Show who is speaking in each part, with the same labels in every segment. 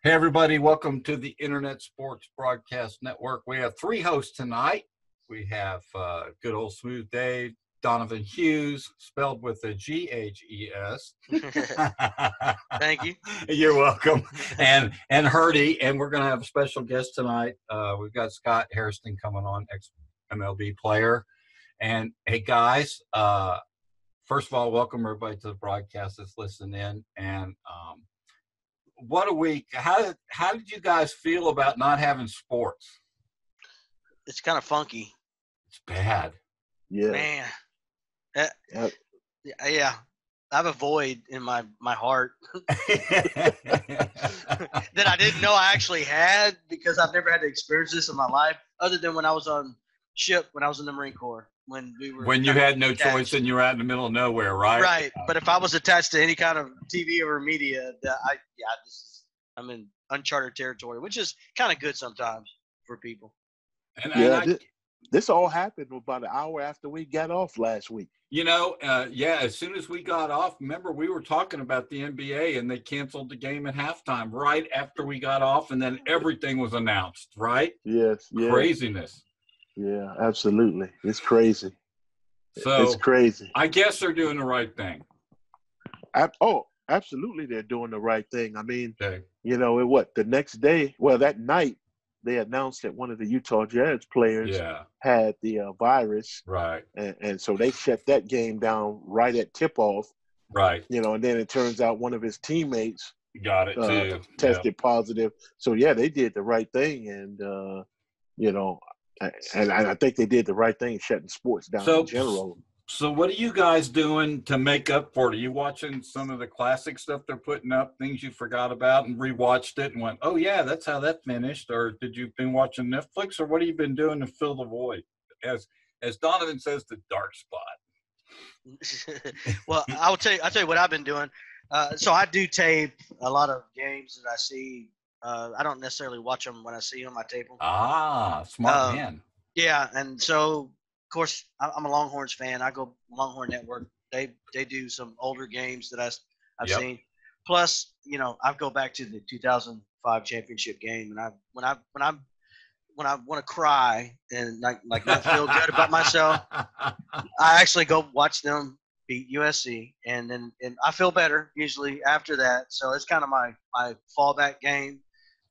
Speaker 1: Hey, everybody. Welcome to the Internet Sports Broadcast Network. We have three hosts tonight. We have good old Smooth Dave, Donovan Hughes, spelled with a Ghes.
Speaker 2: Thank you.
Speaker 1: You're welcome. And Hurdy. And we're going to have a special guest tonight. We've got Scott Hairston coming on, ex-MLB player. And, hey, guys, first of all, welcome everybody to the broadcast that's listening in. And what a week. How did you guys feel about not having sports?
Speaker 2: It's kind of funky.
Speaker 1: It's bad.
Speaker 3: Yeah.
Speaker 2: Man. Yeah. I have a void in my heart that I didn't know I actually had because I've never had to experience this in my life other than when I was on ship when I was in the Marine Corps. When
Speaker 1: you had no choice and you were out in the middle of nowhere, right?
Speaker 2: Right. But if I was attached to any kind of TV or media, I'm in uncharted territory, which is kind of good sometimes for people.
Speaker 3: This all happened about an hour after we got off last week.
Speaker 1: As soon as we got off, remember we were talking about the NBA and they canceled the game at halftime right after we got off, and then everything was announced, right?
Speaker 3: Yes. Yeah.
Speaker 1: Craziness.
Speaker 3: Yeah, absolutely. It's crazy.
Speaker 1: So
Speaker 3: it's crazy.
Speaker 1: I guess they're doing the right thing.
Speaker 3: Absolutely, they're doing the right thing. I mean,
Speaker 1: okay.
Speaker 3: The next day, that night, they announced that one of the Utah Jazz players had the virus.
Speaker 1: Right.
Speaker 3: And so they shut that game down right at tip-off.
Speaker 1: Right.
Speaker 3: And then it turns out one of his teammates
Speaker 1: got it too.
Speaker 3: Tested positive. So, they did the right thing. And, and I think they did the right thing shutting sports down in general.
Speaker 1: So what are you guys doing to make up for it? Are you watching some of the classic stuff they're putting up, things you forgot about and rewatched it and went, oh, yeah, that's how that finished? Or did you been watching Netflix, or what have you been doing to fill the void? As Donovan says, the dark spot.
Speaker 2: Well, I'll tell you what I've been doing. So I do tape a lot of games that I see. I don't necessarily watch them when I see them. I tape them.
Speaker 1: Smart man.
Speaker 2: Yeah, and so – of course, I'm a Longhorns fan. I go Longhorn Network. They do some older games that I've seen. Plus, I go back to the 2005 championship game, and when I want to cry and like not feel good about myself, I actually go watch them beat USC, and I feel better usually after that. So it's kind of my fallback game.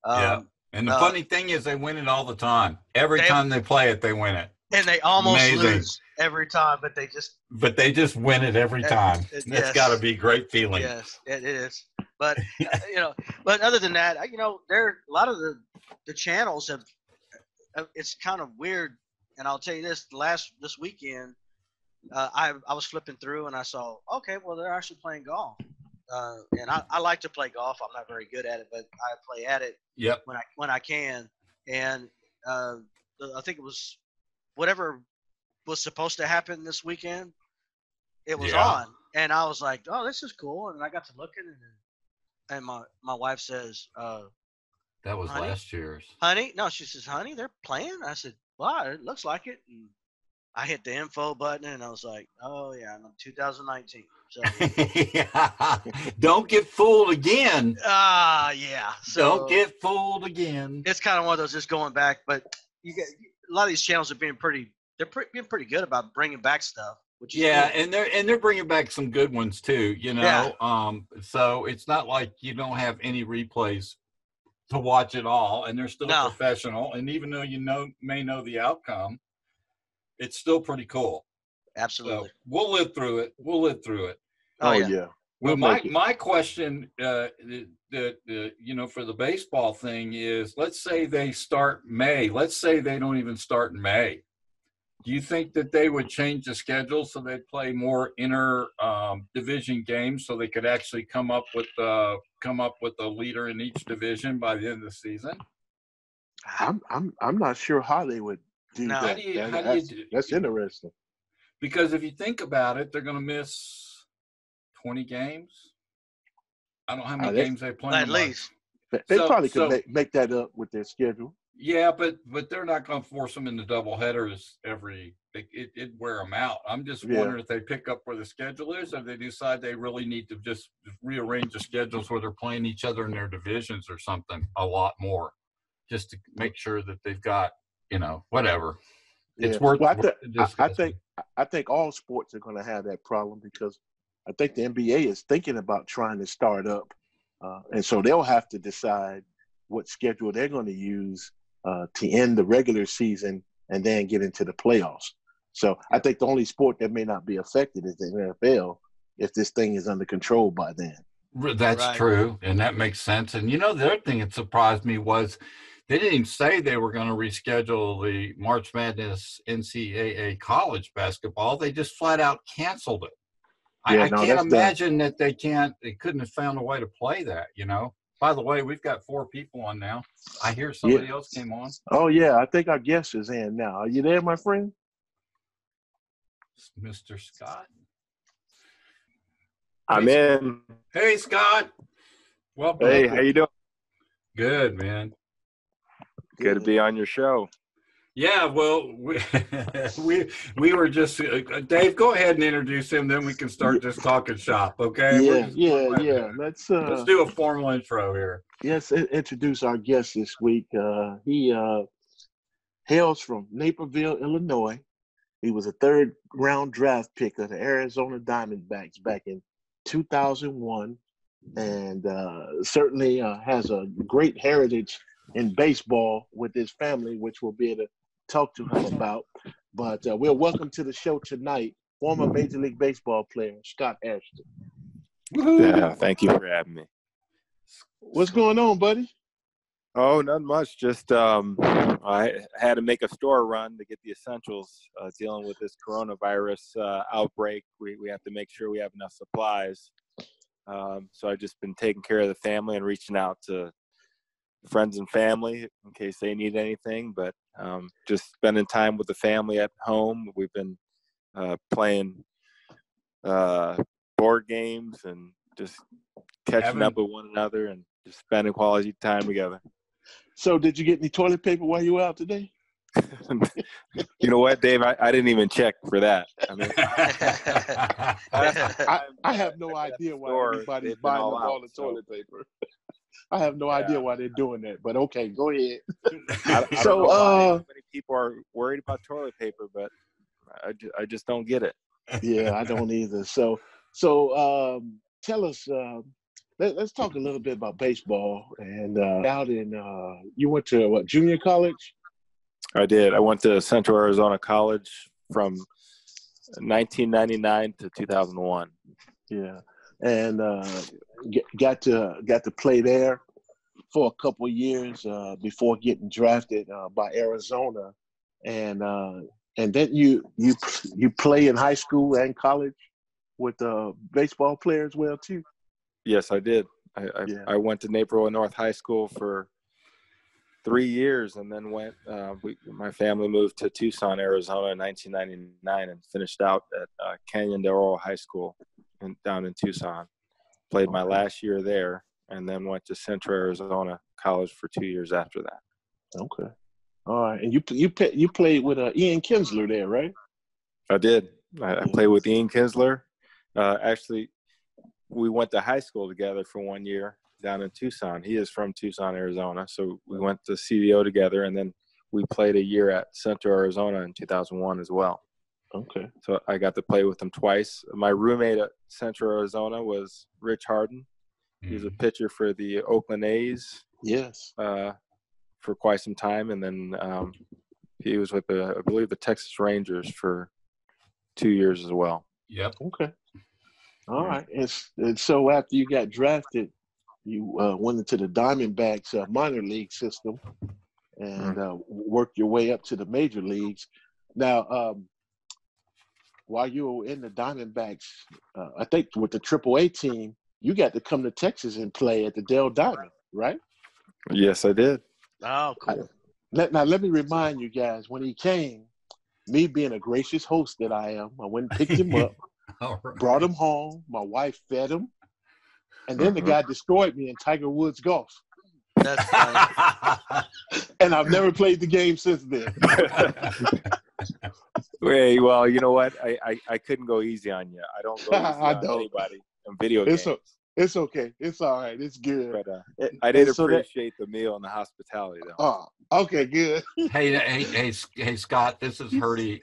Speaker 1: And the funny thing is, they win it all the time. Every time they play it, they win it.
Speaker 2: And they almost lose every time, but they just
Speaker 1: win it every time. That's got to be a great feeling.
Speaker 2: Yes, it is. But but other than that, there are a lot of the channels have. It's kind of weird, and I'll tell you this: this weekend, I was flipping through and I saw, okay, well they're actually playing golf, and I like to play golf. I'm not very good at it, but I play at it when I can, and I think it was. Whatever was supposed to happen this weekend, it was on. And I was like, oh, this is cool. And I got to looking, and my wife says,
Speaker 1: that was last year's.
Speaker 2: Honey? No, she says, honey, they're playing? I said, wow, it looks like it. And I hit the info button, and I was like, oh, yeah, I'm in 2019. So,
Speaker 1: Don't get fooled again.
Speaker 2: Yeah. So,
Speaker 1: don't get fooled again.
Speaker 2: It's kind of one of those just going back, but you get – a lot of these channels are being pretty good about bringing back stuff. Which is cool.
Speaker 1: And they're bringing back some good ones too. So it's not like you don't have any replays to watch it all, and they're still professional. And even though may know the outcome, it's still pretty cool.
Speaker 2: Absolutely.
Speaker 1: So we'll live through it.
Speaker 3: Oh yeah.
Speaker 1: Well, my question, for the baseball thing is, let's say they start May. Let's say they don't even start in May. Do you think that they would change the schedule so they'd play more division games so they could actually come up with a leader in each division by the end of the season?
Speaker 3: I'm not sure how they would do that. That's interesting.
Speaker 1: Because if you think about it, they're going to miss 20 games. I don't know how many games they play.
Speaker 2: At least.
Speaker 3: They probably could make that up with their schedule.
Speaker 1: Yeah, but they're not going to force them into double headers every. It'd wear them out. I'm just wondering if they pick up where the schedule is, or they decide they really need to just rearrange the schedules where they're playing each other in their divisions or something a lot more, just to make sure that they've got whatever. It's worth.
Speaker 3: Well,
Speaker 1: discussing.
Speaker 3: I think all sports are going to have that problem because I think the NBA is thinking about trying to start up, and so they'll have to decide what schedule they're going to use to end the regular season and then get into the playoffs. So I think the only sport that may not be affected is the NFL if this thing is under control by then.
Speaker 1: That's true, and that makes sense. And the other thing that surprised me was they didn't even say they were going to reschedule the March Madness NCAA college basketball. They just flat out canceled it. I can't imagine that they couldn't have found a way to play that, By the way, we've got 4 people on now. I hear somebody else came on.
Speaker 3: Oh, yeah. I think our guest is in now. Are you there, my friend?
Speaker 1: Mr. Scott?
Speaker 4: I'm in.
Speaker 1: Hey, Scott. Welcome.
Speaker 4: Hey, how you doing?
Speaker 1: Good, man.
Speaker 4: Good to be on your show.
Speaker 1: Yeah, well, we were just Dave. Go ahead and introduce him, then we can start just talking shop. Okay?
Speaker 3: Yeah. Let's
Speaker 1: do a formal intro here.
Speaker 3: Yes, introduce our guest this week. He hails from Naperville, Illinois. He was a 3rd-round draft pick of the Arizona Diamondbacks back in 2001, and certainly has a great heritage in baseball with his family, which we'll be able to talk to him about. But we'll welcome to the show tonight former Major League Baseball player Scott Hairston.
Speaker 4: Yeah, thank you for having me.
Speaker 3: What's going on, buddy?
Speaker 4: Oh, nothing much. Just I had to make a store run to get the essentials. Dealing with this coronavirus outbreak, we have to make sure we have enough supplies. So I've just been taking care of the family and reaching out to friends and family in case they need anything, but just spending time with the family at home. We've been playing board games and just catching up with one another and just spending quality time together.
Speaker 3: So did you get any toilet paper while you were out today?
Speaker 4: You know what, Dave? I didn't even check for that. I mean,
Speaker 3: I have no idea why everybody's buying up all the toilet paper. I have no idea why they're doing that, but okay, go ahead.
Speaker 4: I don't know why many people are worried about toilet paper, but I just don't get it.
Speaker 3: Yeah, I don't either. So tell us, let's talk a little bit about baseball. And out in, you went to what, junior college?
Speaker 4: I did. I went to Central Arizona College from 1999 to 2001.
Speaker 3: Yeah, and got to play there for a couple of years before getting drafted by Arizona, and then you play in high school and college with baseball players as well too.
Speaker 4: Yes, I did. I went to Naperville North High School for 3 years, and then my family moved to Tucson, Arizona in 1999 and finished out at Canyon del Oro High School down in Tucson. Played my last year there, and then went to Central Arizona College for 2 years after that.
Speaker 3: Okay. All right. And you played with Ian Kinsler there, right?
Speaker 4: I did. I played with Ian Kinsler. Actually, we went to high school together for 1 year down in Tucson. He is from Tucson, Arizona. So we went to CDO together, and then we played a year at Central Arizona in 2001 as well.
Speaker 3: Okay.
Speaker 4: So I got to play with him twice. My roommate at Central Arizona was Rich Harden. He was a pitcher for the Oakland A's.
Speaker 3: Yes.
Speaker 4: For quite some time, and then he was with I believe the Texas Rangers for 2 years as well.
Speaker 1: Yep.
Speaker 3: Okay. All right. And so after you got drafted, you went into the Diamondbacks minor league system and worked your way up to the major leagues. Now, while you were in the Diamondbacks, I think with the AAA team, you got to come to Texas and play at the Dell Diamond, right?
Speaker 4: Yes, I did.
Speaker 2: Oh, cool.
Speaker 3: Now, let me remind you guys, when he came, me being a gracious host that I am, I went and picked him up, brought him home, my wife fed him, and then the guy destroyed me in Tiger Woods golf.
Speaker 2: That's funny.
Speaker 3: And I've never played the game since then.
Speaker 4: Hey, well, you know what? I couldn't go easy on you. I don't go easy
Speaker 3: I
Speaker 4: on
Speaker 3: don't.
Speaker 4: anybody in video games.
Speaker 3: It's okay. It's all right. It's good.
Speaker 4: But I did appreciate the meal and the hospitality, though.
Speaker 3: Oh, okay, good.
Speaker 1: Hey, Scott, this is Hurdy.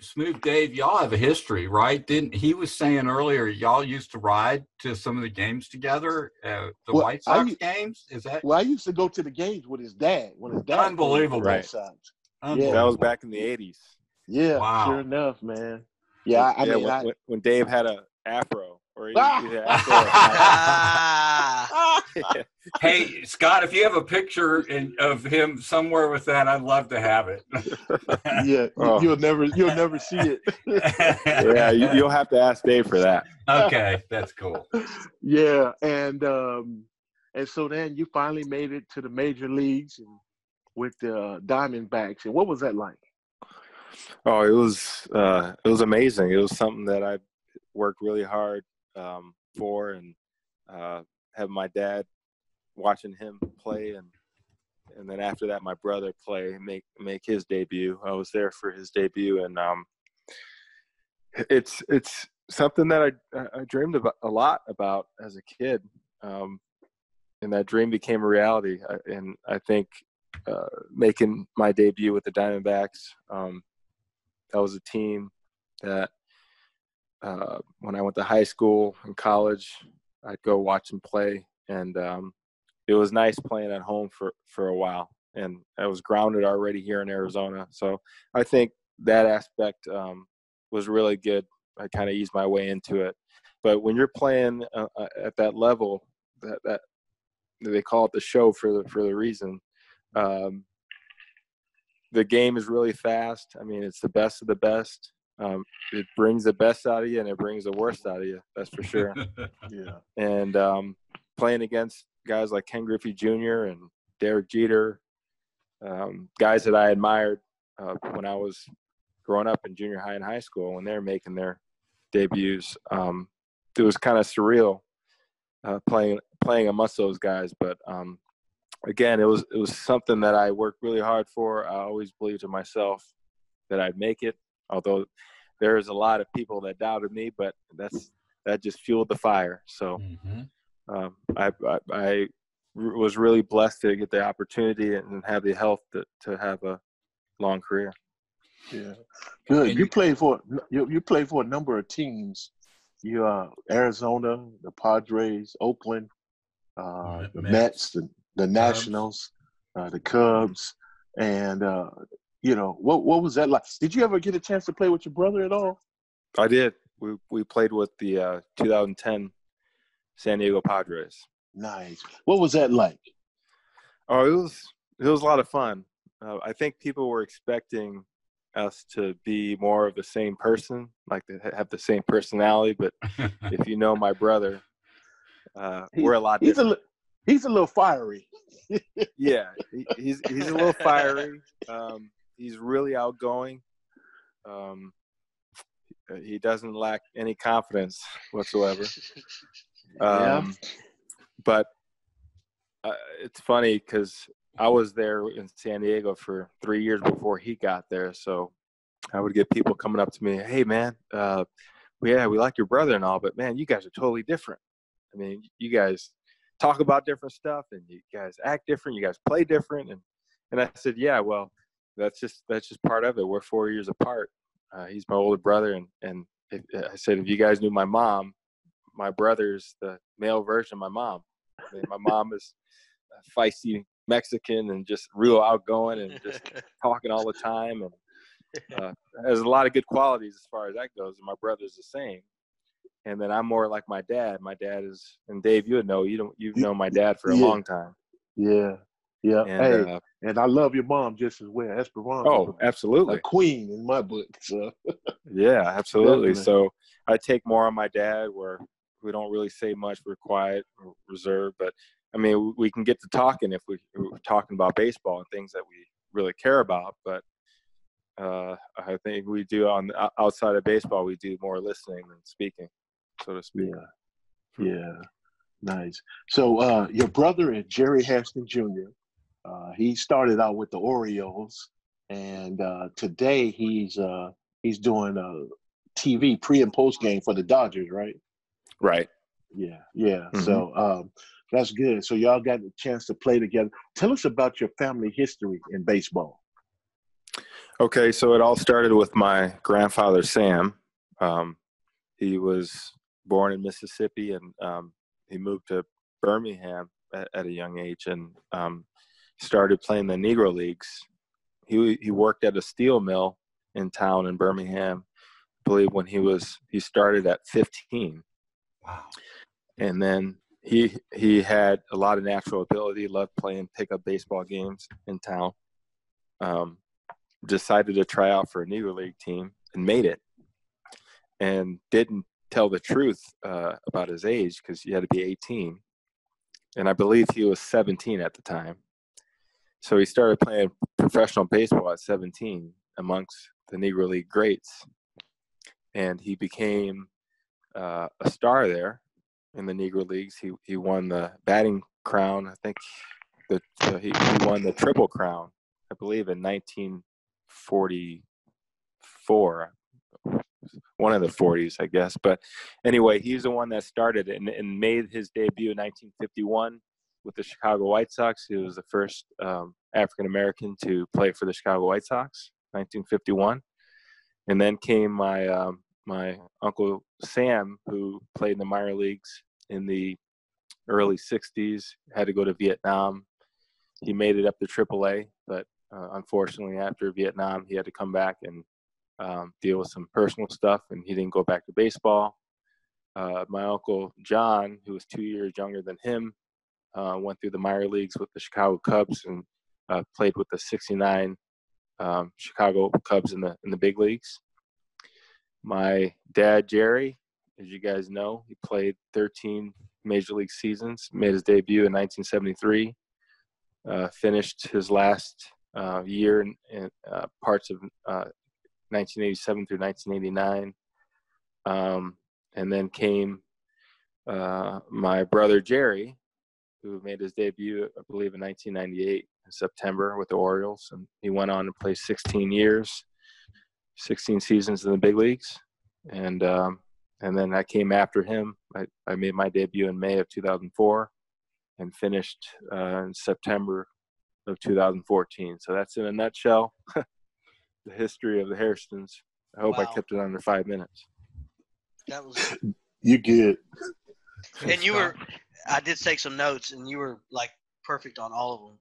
Speaker 1: Smooth Dave, y'all have a history, right? Didn't he was saying earlier y'all used to ride to some of the games together, White Sox games? Is that?
Speaker 3: Well, I used to go to the games with his dad when his dad
Speaker 1: Unbelievable.
Speaker 3: played for the White Sox.
Speaker 1: Yeah,
Speaker 4: that was back in the '80s.
Speaker 3: Yeah,
Speaker 1: wow.
Speaker 3: Sure enough, man. Yeah, I mean,
Speaker 4: when Dave had a afro, or
Speaker 1: Hey, Scott, if you have a picture of him somewhere with that, I'd love to have it.
Speaker 3: Yeah, you'll never see it.
Speaker 4: Yeah, you'll have to ask Dave for that.
Speaker 1: Okay, that's cool.
Speaker 3: Yeah, and so then you finally made it to the major leagues and with the Diamondbacks. And what was that like?
Speaker 4: Oh, it was amazing. It was something that I worked really hard for, and have my dad watching him play, and then after that, my brother make his debut. I was there for his debut, and it's something that I dreamed about a lot about as a kid, and that dream became a reality. And I think making my debut with the Diamondbacks, that was a team that when I went to high school and college, I'd go watch them play, and it was nice playing at home for a while. And I was grounded already here in Arizona, so I think that aspect was really good. I kind of eased my way into it. But when you're playing at that level, that they call it the show for the reason. The game is really fast. I mean, it's the best of the best. It brings the best out of you, and it brings the worst out of you. That's for sure.
Speaker 3: Yeah.
Speaker 4: And playing against guys like Ken Griffey Jr. and Derek Jeter, guys that I admired when I was growing up in junior high and high school, when they're making their debuts, it was kind of surreal playing amongst those guys. But again, it was something that I worked really hard for. I always believed in myself that I'd make it, although there's a lot of people that doubted me, but that just fueled the fire. So I was really blessed to get the opportunity and have the health to have a long career.
Speaker 3: Yeah, good. You played for a number of teams. You Arizona, the Padres, Oakland, the Mets, the Nationals, the Cubs, and what was that like? Did you ever get a chance to play with your brother at all?
Speaker 4: I did. We played with the 2010 San Diego Padres.
Speaker 3: Nice. What was that like?
Speaker 4: Oh, it was a lot of fun. I think people were expecting us to be more of the same person, like to have the same personality. But if you know my brother, we're a lot different.
Speaker 3: He's a little fiery.
Speaker 4: Yeah, he's a little fiery. He's really outgoing. He doesn't lack any confidence whatsoever. But it's funny because I was there in San Diego for 3 years before he got there. So I would get people coming up to me, "Hey, man, we like your brother and all, but, man, you guys are totally different. I mean, you guys talk about different stuff, and you guys act different. You guys play different." And I said, "Yeah, well, that's just part of it. We're 4 years apart. He's my older brother, and I said, if you guys knew my mom, my brother's the male version of my mom. I mean, my mom is a feisty Mexican and just real outgoing and just talking all the time, and has a lot of good qualities as far as that goes. And my brother's the same. And then I'm more like my dad. My dad is, and Dave, you would know, you've known my dad for a long time.
Speaker 3: Yeah. Yeah. And, and I love your mom just as well. Esperanza.
Speaker 4: Oh, absolutely.
Speaker 3: A queen in my book. So.
Speaker 4: Yeah, absolutely.
Speaker 3: Definitely.
Speaker 4: So I take more on my dad, where we don't really say much. We're quiet, or reserved. But, I mean, we can get to talking if we're talking about baseball and things that we really care about. But I think we do outside of baseball, we do more listening than speaking, so to speak.
Speaker 3: Yeah. Nice. So your brother is Jerry Hairston Jr. He started out with the Orioles, and today he's doing TV pre and post game for the Dodgers, right?
Speaker 4: Right.
Speaker 3: Yeah, yeah.
Speaker 4: Mm-hmm.
Speaker 3: So that's good. So y'all got a chance to play together. Tell us about your family history in baseball.
Speaker 4: Okay, so it all started with my grandfather, Sam. He was born in Mississippi, and he moved to Birmingham at a young age and started playing the Negro Leagues. He worked at a steel mill in town in Birmingham, I believe, when he started at 15.
Speaker 1: Wow.
Speaker 4: And then he had a lot of natural ability, loved playing pickup baseball games in town. Decided to try out for a Negro League team and made it, and didn't tell the truth about his age because he had to be 18. And I believe he was 17 at the time. So he started playing professional baseball at 17 amongst the Negro League greats. And he became a star there in the Negro Leagues. He won the batting crown. I think he won the Triple Crown, I believe, in 1944. One of the 40s, I guess. But anyway, he's the one that started it and made his debut in 1951 with the Chicago White Sox. He was the first African-American to play for the Chicago White Sox, 1951. And then came my my Uncle Sam, who played in the minor leagues in the early 60s, had to go to Vietnam. He made it up to AAA, but unfortunately after Vietnam, he had to come back and deal with some personal stuff, and he didn't go back to baseball. My Uncle John, who was 2 years younger than him, went through the minor leagues with the Chicago Cubs and played with the '69 Chicago Cubs in the big leagues. My dad, Jerry, as you guys know, he played 13 major league seasons, made his debut in 1973, finished his last year in parts of 1987 through 1989. And then came my brother, Jerry, who made his debut, I believe, in 1998 in September with the Orioles. And he went on to play 16 years, 16 seasons in the big leagues. And then I came after him. I made my debut in May of 2004 and finished in September of 2014. So that's in a nutshell the history of the Hairstons. I hope I kept it under 5 minutes.
Speaker 2: That was
Speaker 3: You good.
Speaker 2: And you were, I did take some notes, and you were like perfect on all of them.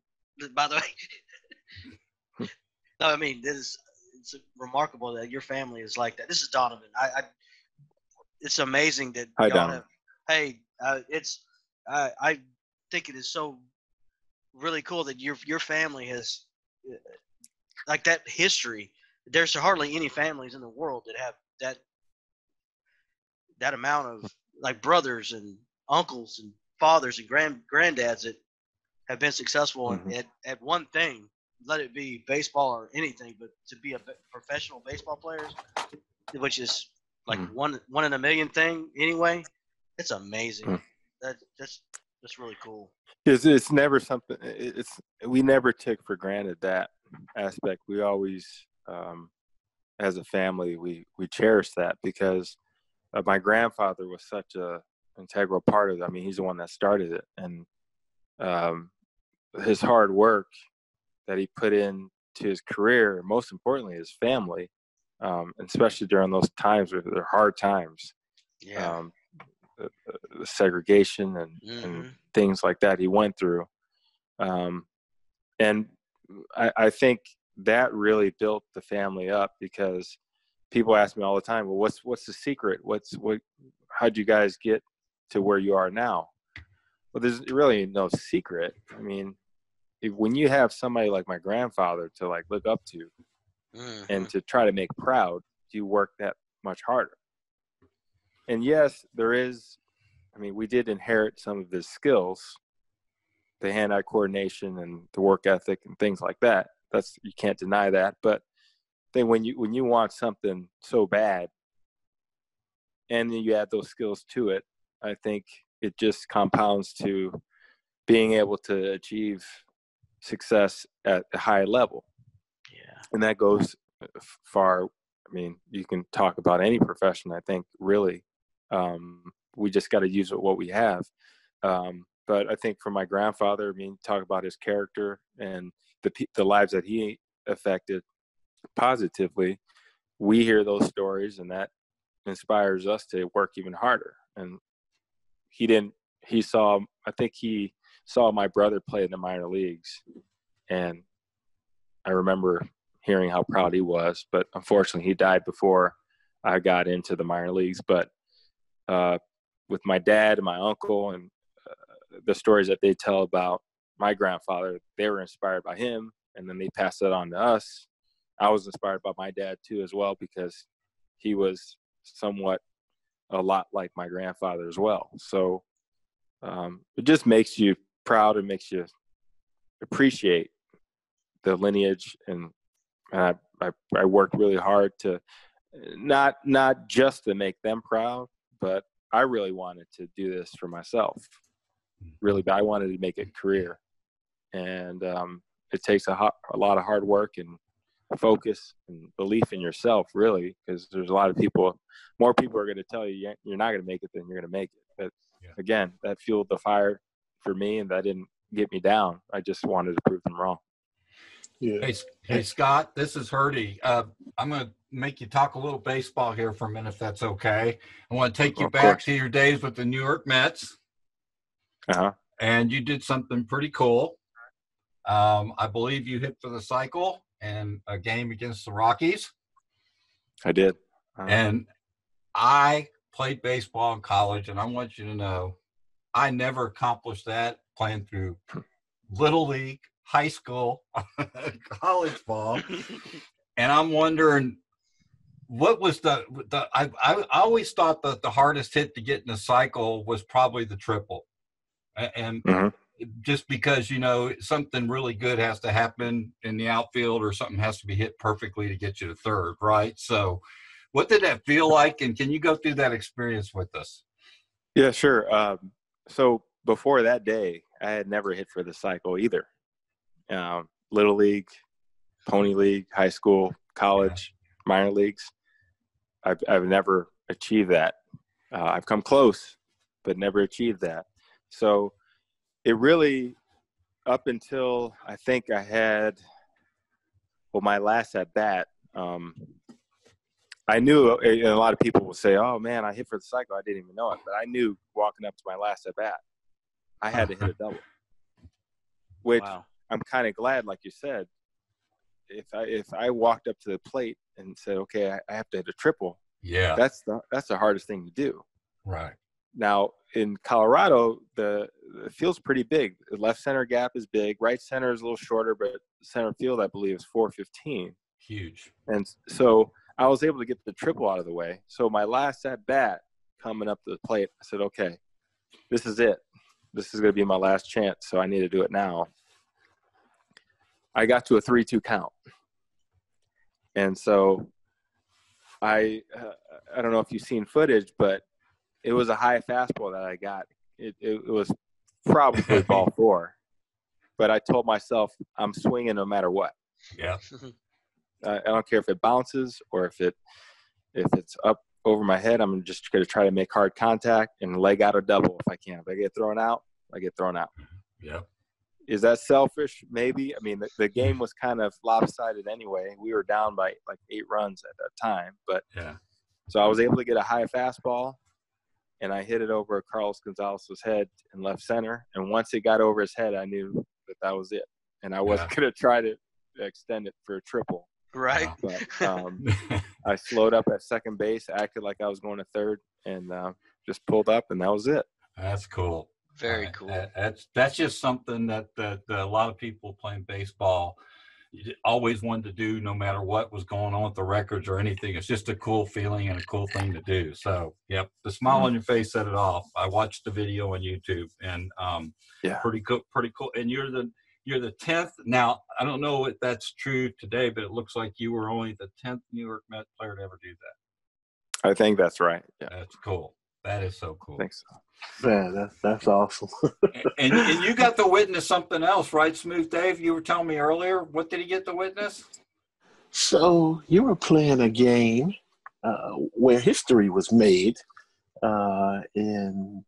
Speaker 2: By the way, no, I mean it's remarkable that your family is like that. This is Donovan. It's amazing that
Speaker 4: Hi,
Speaker 2: y'all
Speaker 4: Donovan.
Speaker 2: I think it is so really cool that your family has like that history. There's hardly any families in the world that have that amount of like brothers and uncles and fathers and granddads that have been successful at one thing, let it be baseball or anything, but to be a professional baseball player, which is like one in a million thing anyway, it's amazing. That's really cool.
Speaker 4: It's never something. We never took for granted that aspect. We always, as a family, we cherish that because my grandfather was such a integral part of it. I mean, he's the one that started it, and his hard work that he put into his career, most importantly, his family, especially during those times where they're hard times.
Speaker 2: Yeah.
Speaker 4: The segregation and things like that he went through. And I think that really built the family up because people ask me all the time, well, what's the secret? How'd you guys get to where you are now? Well, there's really no secret. I mean, when you have somebody like my grandfather to like look up to and to try to make proud, you work that much harder. And yes, we did inherit some of his skills, the hand-eye coordination and the work ethic and things like that. You can't deny that. But then when you want something so bad and then you add those skills to it, I think it just compounds to being able to achieve success at a high level.
Speaker 2: Yeah.
Speaker 4: And that goes far. I mean, you can talk about any profession, I think, really. We just got to use what we have. But I think for my grandfather, I mean, talk about his character and the lives that he affected positively. We hear those stories, and that inspires us to work even harder. And he saw my brother play in the minor leagues, and I remember hearing how proud he was, but unfortunately he died before I got into the minor leagues. But with my dad and my uncle and the stories that they tell about my grandfather, they were inspired by him, and then they passed it on to us. I was inspired by my dad too as well, because he was somewhat a lot like my grandfather as well. So it just makes you proud and makes you appreciate the lineage. And I worked really hard to not just to make them proud, but I really wanted to do this for myself. Really, I wanted to make it a career. And it takes a lot of hard work and focus and belief in yourself, really, because there's a lot of people, more people are going to tell you you're not going to make it than you're going to make it. But again, that fueled the fire for me, and that didn't get me down. I just wanted to prove them wrong.
Speaker 3: Yeah.
Speaker 1: Hey, Scott, this is Hurdy. I'm going to make you talk a little baseball here for a minute, if that's okay. I want to take you back to your days with the New York Mets.
Speaker 4: Uh-huh.
Speaker 1: And you did something pretty cool. I believe you hit for the cycle in a game against the Rockies.
Speaker 4: I did.
Speaker 1: And I played baseball in college, and I want you to know I never accomplished that playing through Little League, high school, college ball. And I'm wondering, what was I always thought that the hardest hit to get in the cycle was probably the triple. And just because, something really good has to happen in the outfield, or something has to be hit perfectly to get you to third, right? So what did that feel like? And can you go through that experience with us?
Speaker 4: Yeah, sure. So before that day, I had never hit for the cycle either. Little League, Pony League, high school, college, minor leagues. I've never achieved that. I've come close, but never achieved that. So it really, up until I think I had, my last at bat, I knew, and a lot of people will say, oh man, I hit for the cycle. I didn't even know it. But I knew walking up to my last at bat, I had to hit a double, which I'm kind of glad, like you said, if I walked up to the plate and said, okay, I have to hit a triple.
Speaker 1: Yeah.
Speaker 4: That's the hardest thing to do.
Speaker 1: Right.
Speaker 4: Now in Colorado, the field's pretty big. The left center gap is big. Right center is a little shorter, but center field, I believe, is 415.
Speaker 1: Huge.
Speaker 4: And so I was able to get the triple out of the way. So my last at bat coming up to the plate, I said, okay, this is it. This is going to be my last chance. So I need to do it now. I got to a 3-2 count. And so I don't know if you've seen footage, but it was a high fastball that I got. It was probably ball 4, but I told myself I'm swinging no matter what.
Speaker 1: Yeah.
Speaker 4: I don't care if it bounces or if it's up over my head. I'm just going to try to make hard contact and leg out a double if I can. If I get thrown out, I get thrown out.
Speaker 1: Yeah.
Speaker 4: Is that selfish? Maybe. I mean, the game was kind of lopsided anyway. We were down by like 8 runs at that time. But so I was able to get a high fastball, and I hit it over Carlos Gonzalez's head in left center. And once it got over his head, I knew that was it. And I wasn't going to try to extend it for a triple.
Speaker 2: Right.
Speaker 4: But I slowed up at second base, acted like I was going to third, and just pulled up, and that was it.
Speaker 1: That's cool.
Speaker 2: Very cool.
Speaker 1: That's just something that a lot of people playing baseball always wanted to do, no matter what was going on with the records or anything. It's just a cool feeling and a cool thing to do. So, the smile on your face set it off. I watched the video on YouTube, and pretty cool. And you're the 10th. Now, I don't know if that's true today, but it looks like you were only the 10th New York Mets player to ever do that.
Speaker 4: I think that's right. Yeah.
Speaker 1: That's cool. That is so cool.
Speaker 4: Thanks.
Speaker 3: Man, that's awesome.
Speaker 1: And you got to witness something else, right, Smooth Dave? You were telling me earlier. What did he get to witness?
Speaker 3: So you were playing a game where history was made in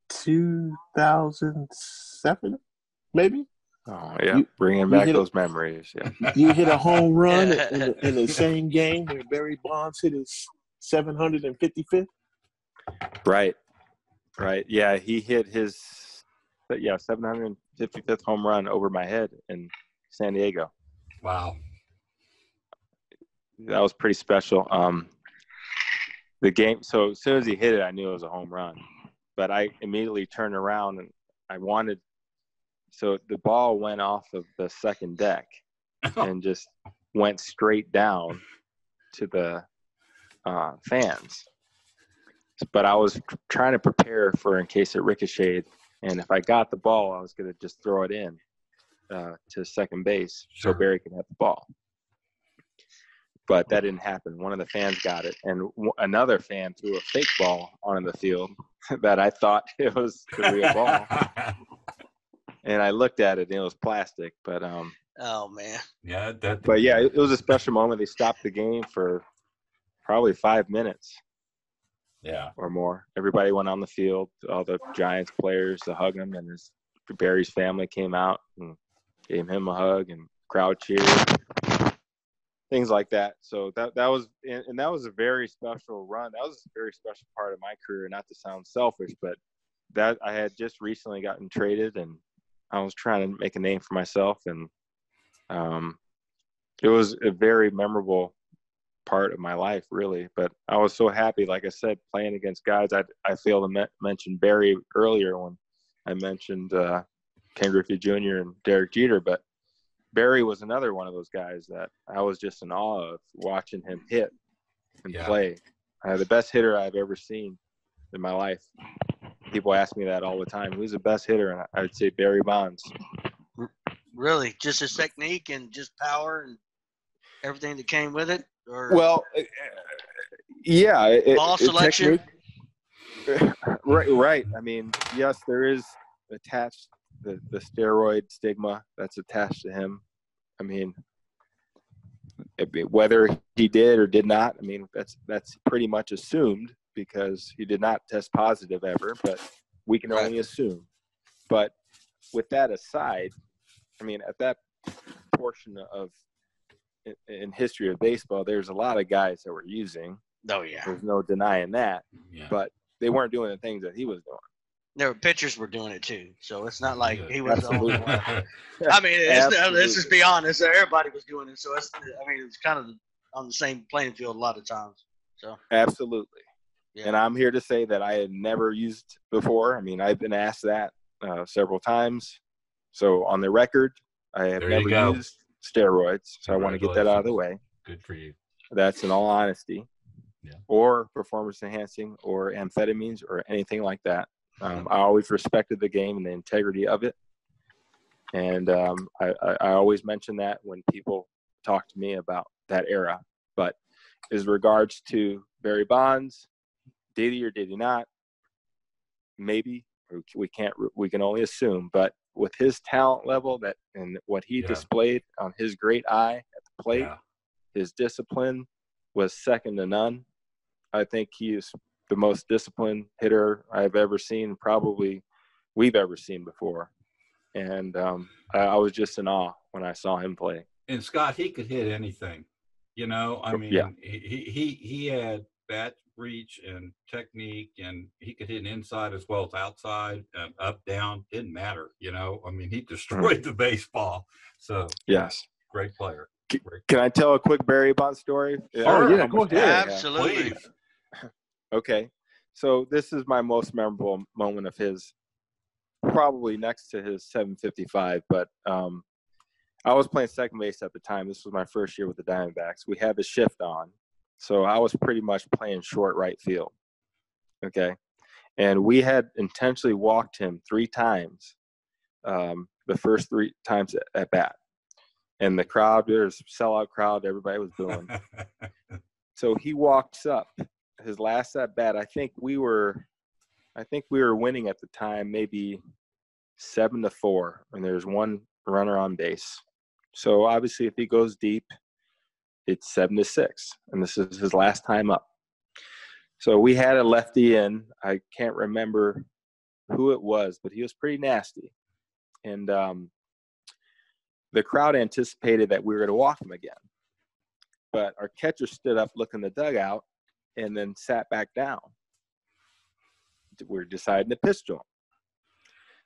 Speaker 3: 2007, maybe.
Speaker 4: Oh yeah, bringing back those memories. Yeah,
Speaker 3: you hit a home run in the same game where Barry Bonds hit his 755th.
Speaker 4: Right. Yeah, he hit his 755th home run over my head in San Diego.
Speaker 1: Wow.
Speaker 4: That was pretty special. The game. So as soon as he hit it, I knew it was a home run. But I immediately turned around and so the ball went off of the second deck and just went straight down to the fans. But I was trying to prepare for in case it ricocheted. And if I got the ball, I was going to just throw it in to second base so Barry could have the ball. But that didn't happen. One of the fans got it. And another fan threw a fake ball onto the field that I thought it was the real ball. And I looked at it, and it was plastic. But
Speaker 2: oh, man.
Speaker 1: Yeah.
Speaker 4: But, yeah, it was a special moment. They stopped the game for probably 5 minutes.
Speaker 1: Yeah.
Speaker 4: Or more. Everybody went on the field, all the Giants players to hug him, and Barry's family came out and gave him a hug, and crowd cheered, things like that. So that was a very special run. That was a very special part of my career, not to sound selfish, but that I had just recently gotten traded, and I was trying to make a name for myself, and it was a very memorable part of my life, really. But I was so happy, like I said, playing against guys. I failed to mention Barry earlier when I mentioned Ken Griffey Jr. and Derek Jeter, but Barry was another one of those guys that I was just in awe of watching him hit and play. The best hitter I've ever seen in my life. People ask me that all the time. Who's the best hitter? And I would say Barry Bonds.
Speaker 2: Really? Just his technique and just power and everything that came with it? Or
Speaker 4: well, yeah.
Speaker 2: Ball selection?
Speaker 4: Right. I mean, yes, there is attached the steroid stigma that's attached to him. I mean, whether he did or did not, I mean, that's pretty much assumed because he did not test positive ever, but we can only assume. But with that aside, I mean, at that portion of in history of baseball, there's a lot of guys that were using.
Speaker 2: Oh, yeah.
Speaker 4: There's no denying that.
Speaker 1: Yeah.
Speaker 4: But they weren't doing the things that he was doing.
Speaker 2: There were pitchers were doing it too, so it's not like he was
Speaker 4: Absolutely.
Speaker 2: the only one. I mean, let's just be honest. Everybody was doing it, so it's kind of on the same playing field a lot of times. So
Speaker 4: absolutely.
Speaker 2: Yeah.
Speaker 4: And I'm here to say that I had never used before. I mean, I've been asked that several times. So on the record, I have never used steroids. So I want to get that out of the way.
Speaker 1: Good for you.
Speaker 4: That's in all honesty.
Speaker 1: Yeah.
Speaker 4: Or performance enhancing or amphetamines or anything like that. I always respected the game and the integrity of it. And I always mention that when people talk to me about that era. But as regards to Barry Bonds, did he or did he not? Maybe. We can only assume. But with his talent level and what he displayed on his great eye at the plate, his discipline was second to none. I think he is the most disciplined hitter I've ever seen, probably we've ever seen before. And I was just in awe when I saw him play.
Speaker 1: And Scott, he could hit anything. You know, I mean, he had bat reach and technique, and he could hit inside as well as outside, up, down, didn't matter. You know, I mean, he destroyed the baseball. So
Speaker 4: yes,
Speaker 1: great player.
Speaker 4: Can I tell a quick Barry Bonds story?
Speaker 3: Oh, yeah, go ahead.
Speaker 2: Absolutely.
Speaker 4: Okay, so this is my most memorable moment of his, probably next to his 755. But I was playing second base at the time. This was my first year with the Diamondbacks. We had the shift on, so I was pretty much playing short right field. Okay, and we had intentionally walked him 3 times, the first 3 times at bat. And the crowd, there's a sellout crowd, everybody was booing. So he walks up his last at bat, I think we were winning at the time, maybe 7-4, and there's one runner on base. So obviously, if he goes deep, it's 7-6, and this is his last time up. So we had a lefty in. I can't remember who it was, but he was pretty nasty, and the crowd anticipated that we were going to walk him again. But our catcher stood up, looked in the dugout, and then sat back down. We're deciding to pitch to him.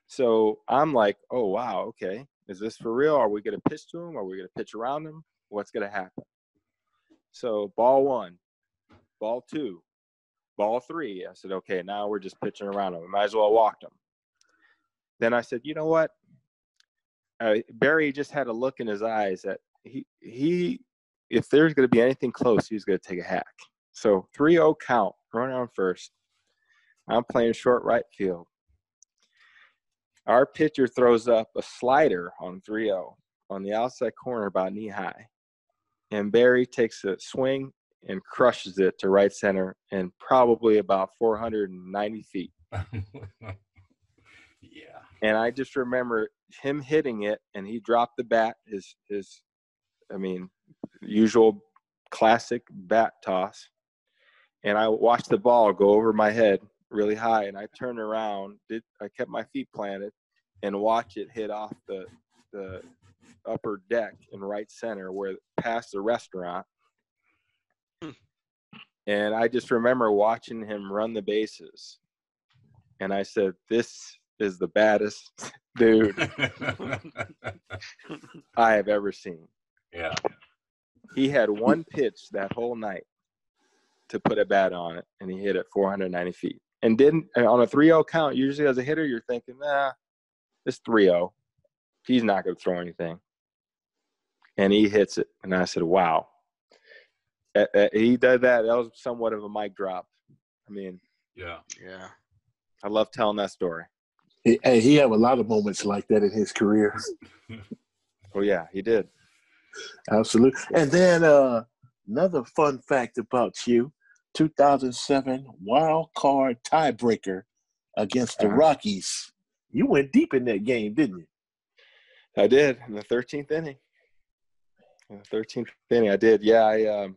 Speaker 4: So I'm like, oh, wow, okay. Is this for real? Are we going to pitch to him? Are we going to pitch around him? What's going to happen? So ball 1, ball 2, ball 3. I said, okay, now we're just pitching around him. We might as well walk him. Then I said, you know what? Barry just had a look in his eyes that he if there's going to be anything close, he's going to take a hack. So 3-0 count, runner on first. I'm playing short right field. Our pitcher throws up a slider on 3-0 on the outside corner about knee high. And Barry takes a swing and crushes it to right center and probably about 490 feet.
Speaker 1: Yeah.
Speaker 4: And I just remember him hitting it, and he dropped the bat, his usual classic bat toss. And I watched the ball go over my head really high, and I turned around. I kept my feet planted and watched it hit off the upper deck in right center, where past the restaurant. And I just remember watching him run the bases, and I said, "This is the baddest dude I have ever seen."
Speaker 1: Yeah.
Speaker 4: He had one pitch that whole night to put a bat on it, and he hit it 490 feet. And on a 3-0 count, usually as a hitter, you're thinking, it's 3-0. He's not going to throw anything. And he hits it. And I said, wow. He did that. That was somewhat of a mic drop. I mean,
Speaker 1: yeah.
Speaker 4: I love telling that story.
Speaker 3: Hey, he had a lot of moments like that in his career.
Speaker 4: Oh, yeah, he did.
Speaker 3: Absolutely. And then another fun fact about you, 2007 wild card tiebreaker against the Rockies. You went deep in that game, didn't you?
Speaker 4: I did, in the 13th inning. I did. Yeah, it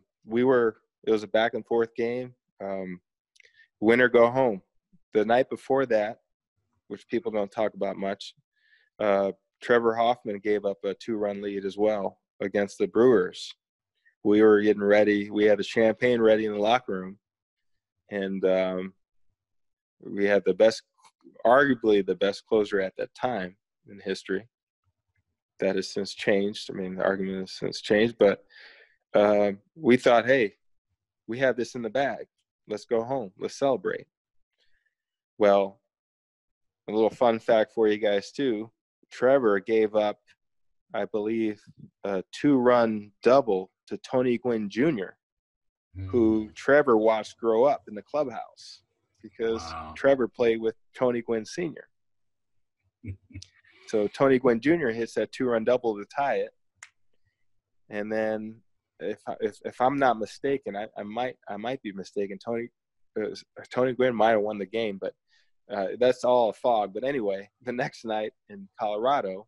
Speaker 4: was a back and forth game. Win or go home. The night before that, which people don't talk about much, Trevor Hoffman gave up a 2-run lead as well against the Brewers. We were getting ready. We had the champagne ready in the locker room, and we had arguably the best closer at that time in history. That has since changed. I mean, the argument has since changed, but we thought, hey, we have this in the bag. Let's go home. Let's celebrate. Well, a little fun fact for you guys too. Trevor gave up, I believe, a 2-run double to Tony Gwynn Jr., who Trevor watched grow up in the clubhouse because Trevor played with Tony Gwynn Sr. So Tony Gwynn Jr. hits that 2-run double to tie it. And then if I'm not mistaken, I might be mistaken. Tony Gwynn might have won the game, but that's all a fog. But anyway, the next night in Colorado,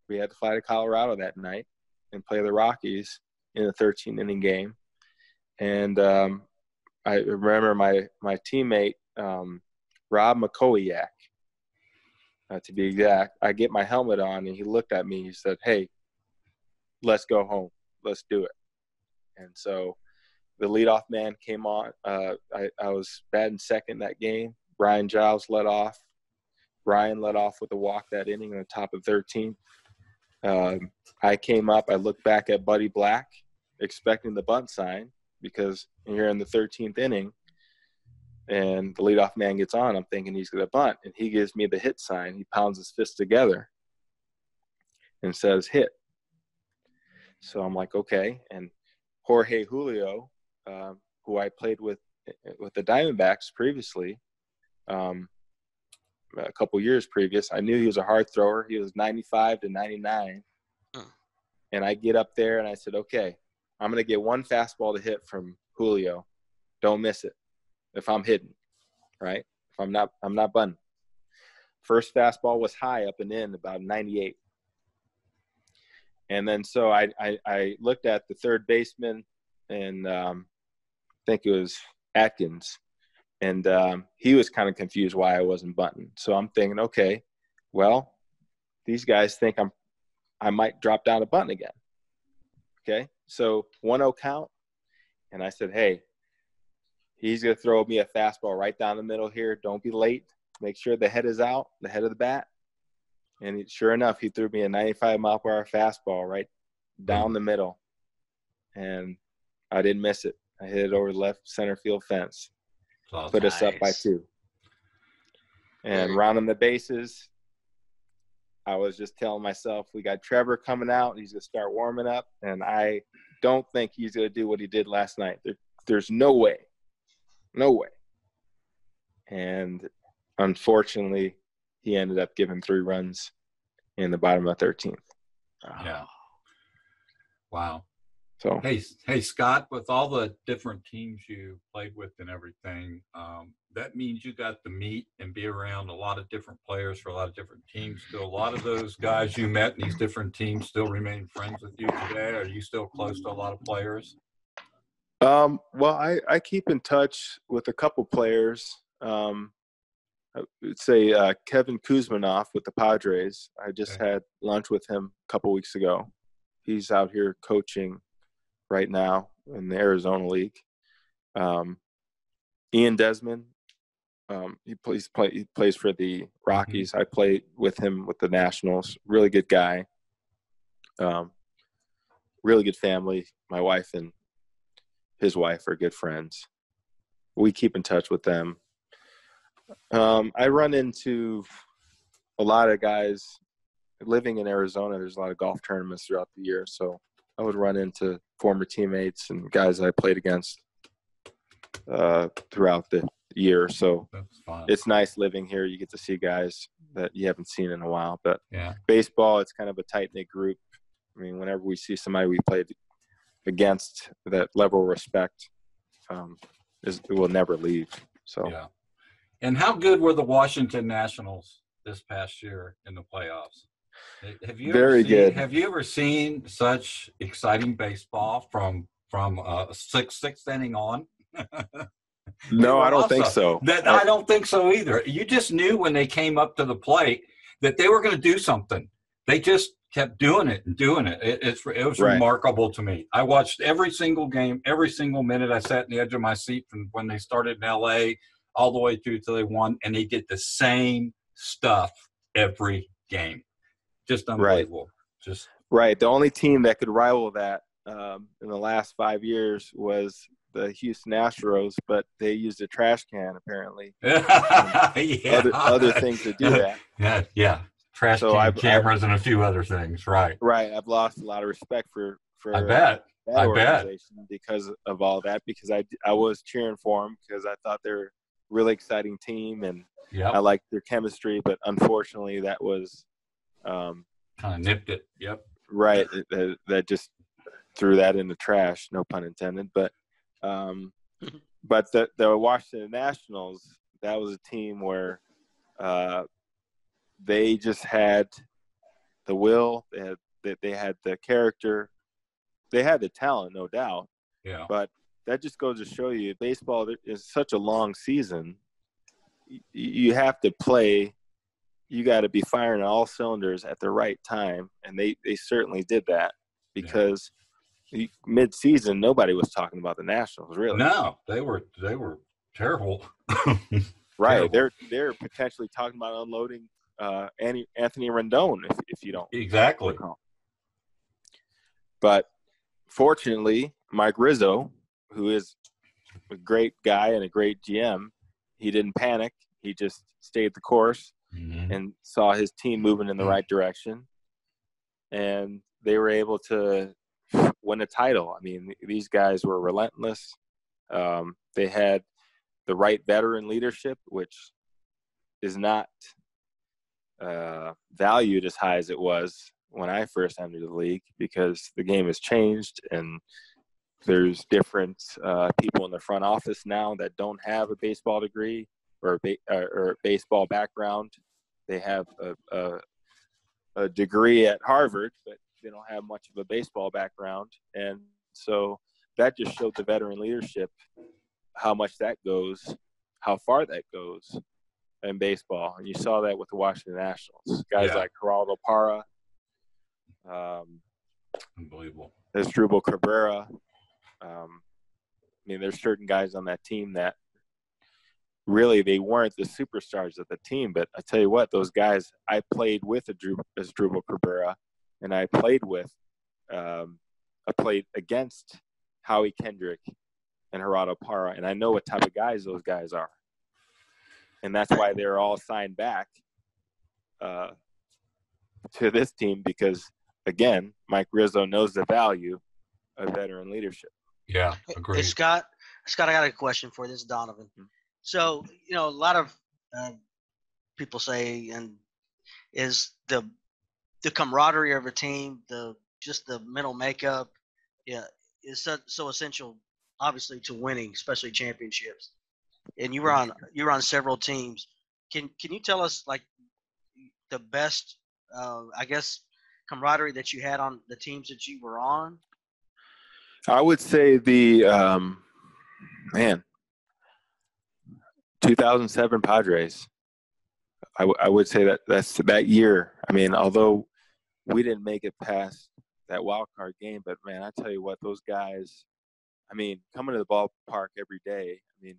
Speaker 4: we had to fly to Colorado that night and play the Rockies in a 13-inning game. And I remember my teammate, Rob McCoyak, to be exact, I get my helmet on, and he looked at me. He said, "Hey, let's go home. Let's do it." And so the leadoff man came on. I was batting second that game. Brian Giles led off. Brian led off with a walk that inning on the top of 13. I came up. I looked back at Buddy Black, expecting the bunt sign, because you're in the 13th inning, and the leadoff man gets on. I'm thinking he's going to bunt, and he gives me the hit sign. He pounds his fist together and says, "Hit." So I'm like, okay. And Jorge Julio, who I played with the Diamondbacks previously, a couple years previous, I knew he was a hard thrower. He was 95 to 99. And I get up there and I said, okay, I'm going to get one fastball to hit from Julio. Don't miss it. if I'm hitting, right? If I'm not bunting. First fastball was high up and in, about 98. And then so I looked at the third baseman, and I think it was Atkins, and he was kind of confused why I wasn't bunting. So I'm thinking, okay, well, these guys think I might drop down to bunting again. Okay, so 1-0 count, and I said, hey, he's going to throw me a fastball right down the middle here. Don't be late. Make sure the head is out, the head of the bat. And sure enough, he threw me a 95-mile-per-hour fastball right down the middle, and I didn't miss it. I hit it over the left center field fence, put us up by 2. And rounding the bases, I was just telling myself, we got Trevor coming out. He's going to start warming up, and I don't think he's going to do what he did last night. There's no way. No way. And unfortunately, he ended up giving 3 runs in the bottom of the 13th.
Speaker 1: Yeah. Wow.
Speaker 4: So
Speaker 1: hey, Scott, with all the different teams you played with and everything, that means you got to meet and be around a lot of different players for a lot of different teams. Do a lot of those guys you met in these different teams still remain friends with you today? Are you still close to a lot of players?
Speaker 4: Well, I keep in touch with a couple players. I would say Kevin Kuzmanoff with the Padres. I just had lunch with him a couple weeks ago. He's out here coaching right now in the Arizona League. Ian Desmond, he plays for the Rockies. I played with him with the Nationals. Really good guy. Really good family. My wife and his wife are good friends. We keep in touch with them. I run into a lot of guys living in Arizona. There's a lot of golf tournaments throughout the year, so I would run into former teammates and guys I played against throughout the year. So it's nice living here. You get to see guys that you haven't seen in a while. But baseball, it's kind of a tight-knit group. I mean, whenever we see somebody we played against, that level of respect it will never leave. So.
Speaker 1: Yeah. And how good were the Washington Nationals this past year in the playoffs? Have you ever seen such exciting baseball from sixth inning on?
Speaker 4: No, I don't think so.
Speaker 1: I don't think so either. You just knew when they came up to the plate that they were going to do something. They just kept doing it and doing it. It was remarkable to me. I watched every single game, every single minute. I sat in the edge of my seat from when they started in L.A. all the way through till they won, and they did the same stuff every game. Just unbelievable.
Speaker 4: Right. The only team that could rival that in the last 5 years was the Houston Astros, but they used a trash can apparently. Other things to do that.
Speaker 1: Yeah. Trash can, cameras, and a few other things. Right.
Speaker 4: I've lost a lot of respect for
Speaker 1: I bet.
Speaker 4: that organization because of all that, because I was cheering for them because I thought they're a really exciting team and I liked their chemistry, but unfortunately that was
Speaker 1: kind of nipped it. Yep.
Speaker 4: Right. That just threw that in the trash, no pun intended. But the Washington Nationals, that was a team where they just had the will, they had the character, they had the talent, no doubt.
Speaker 1: Yeah.
Speaker 4: But that just goes to show you, baseball is such a long season. You have to play. You got to be firing on all cylinders at the right time, and they certainly did that because mid-season nobody was talking about the Nationals really.
Speaker 1: No, they were terrible.
Speaker 4: Right, terrible. They're potentially talking about unloading Anthony Rendon if you don't recall. But fortunately, Mike Rizzo, who is a great guy and a great GM, he didn't panic. He just stayed the course and saw his team moving in the right direction. And they were able to win a title. I mean, these guys were relentless. They had the right veteran leadership, which is not valued as high as it was when I first entered the league because the game has changed and There's different people in the front office now that don't have a baseball degree or a baseball background. They have a degree at Harvard, but they don't have much of a baseball background. And so that just showed the veteran leadership how much that goes, how far that goes in baseball. And you saw that with the Washington Nationals. Guys like Geraldo Parra,
Speaker 1: unbelievable.
Speaker 4: There's Drupal Cabrera. I mean, there's certain guys on that team that really they weren't the superstars of the team. But I tell you what, those guys, I played with as Drupal Cabrera, and I played against Howie Kendrick and Geraldo Parra, and I know what type of guys those guys are. And that's why they're all signed back to this team because, again, Mike Rizzo knows the value of veteran leadership.
Speaker 1: Yeah, agreed.
Speaker 2: Hey, Scott, I got a question for you. This is Donovan. So, a lot of people say, and is the camaraderie of a team, just the mental makeup, is so essential, obviously, to winning, especially championships. And you were on several teams. Can you tell us like the best, I guess, camaraderie that you had on the teams that you were on?
Speaker 4: I would say the 2007 Padres. I would say that's that year. I mean, although we didn't make it past that wild card game, but man, I tell you what, those guys. I mean, coming to the ballpark every day. I mean,